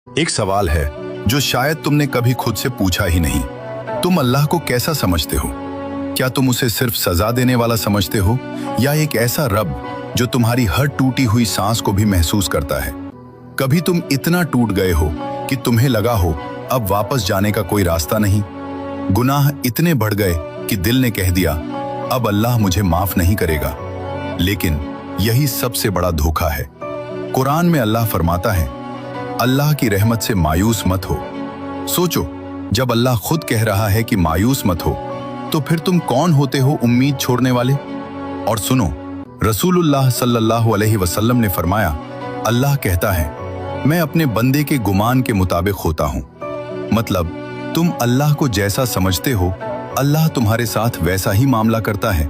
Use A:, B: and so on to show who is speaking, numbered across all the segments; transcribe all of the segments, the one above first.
A: एक सवाल है जो शायद तुमने कभी खुद से पूछा ही नहीं। तुम अल्लाह को कैसा समझते हो? क्या तुम उसे सिर्फ सजा देने वाला समझते हो या एक ऐसा रब जो तुम्हारी हर टूटी हुई सांस को भी महसूस करता है? कभी तुम इतना टूट गए हो कि तुम्हें लगा हो अब वापस जाने का कोई रास्ता नहीं? गुनाह इतने बढ़ गए कि दिल ने कह दिया अब अल्लाह मुझे माफ नहीं करेगा। लेकिन यही सबसे बड़ा धोखा है। कुरान में अल्लाह फरमाता है अल्लाह की रहमत से मायूस मत हो। सोचो, जब अल्लाह खुद कह रहा है कि मायूस मत हो, तो फिर तुम कौन होते हो उम्मीद छोड़ने वाले? और सुनो, रसूलुल्लाह सल्लल्लाहु अलैहि वसल्लम ने फरमाया अल्लाह कहता है मैं अपने बंदे के गुमान के मुताबिक होता हूं। मतलब तुम अल्लाह को जैसा समझते हो अल्लाह तुम्हारे साथ वैसा ही मामला करता है।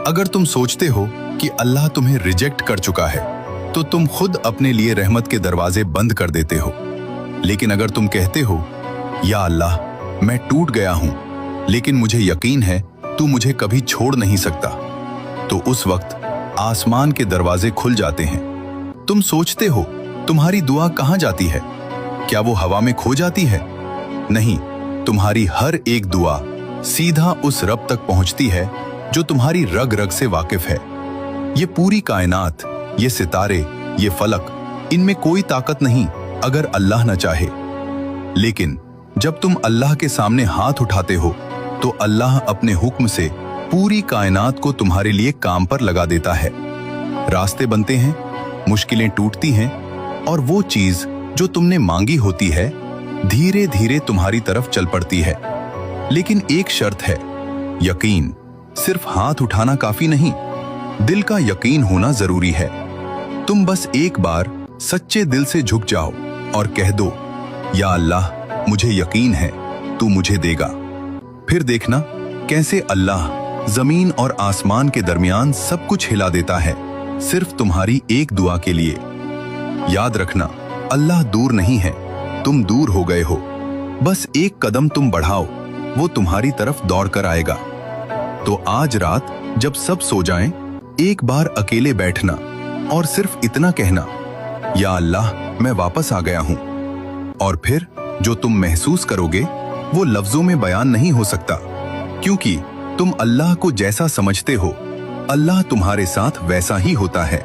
A: अगर तुम सोचते हो कि अल्लाह तुम्हें रिजेक्ट कर चुका है तो तुम खुद अपने लिए रहमत के दरवाजे बंद कर देते हो। लेकिन अगर तुम कहते हो या अल्लाह मैं टूट गया हूं लेकिन मुझे यकीन है तू मुझे कभी छोड़ नहीं सकता, तो उस वक्त आसमान के दरवाजे खुल जाते हैं। तुम सोचते हो तुम्हारी दुआ कहां जाती है? क्या वो हवा में खो जाती है? नहीं, तुम्हारी हर एक दुआ सीधा उस रब तक पहुंचती है जो तुम्हारी रग रग से वाकिफ है। ये पूरी कायनात, ये सितारे, ये फलक, इनमें कोई ताकत नहीं अगर अल्लाह न चाहे। लेकिन जब तुम अल्लाह के सामने हाथ उठाते हो तो अल्लाह अपने हुक्म से पूरी कायनात को तुम्हारे लिए काम पर लगा देता है। रास्ते बनते हैं, मुश्किलें टूटती हैं और वो चीज जो तुमने मांगी होती है धीरे धीरे तुम्हारी तरफ चल पड़ती है। लेकिन एक शर्त है, यकीन। सिर्फ हाथ उठाना काफी नहीं, दिल का यकीन होना जरूरी है। तुम बस एक बार सच्चे दिल से झुक जाओ और कह दो या अल्लाह मुझे यकीन है तू मुझे देगा। फिर देखना कैसे अल्लाह जमीन और आसमान के दरमियान सब कुछ हिला देता है सिर्फ तुम्हारी एक दुआ के लिए। याद रखना, अल्लाह दूर नहीं है, तुम दूर हो गए हो। बस एक कदम तुम बढ़ाओ, वो तुम्हारी तरफ दौड़ कर आएगा। तो आज रात जब सब सो जाएं, एक बार अकेले बैठना और सिर्फ इतना कहना या अल्लाह मैं वापस आ गया हूं। और फिर जो तुम महसूस करोगे वो लफ्जों में बयान नहीं हो सकता, क्योंकि तुम अल्लाह को जैसा समझते हो अल्लाह तुम्हारे साथ वैसा ही होता है।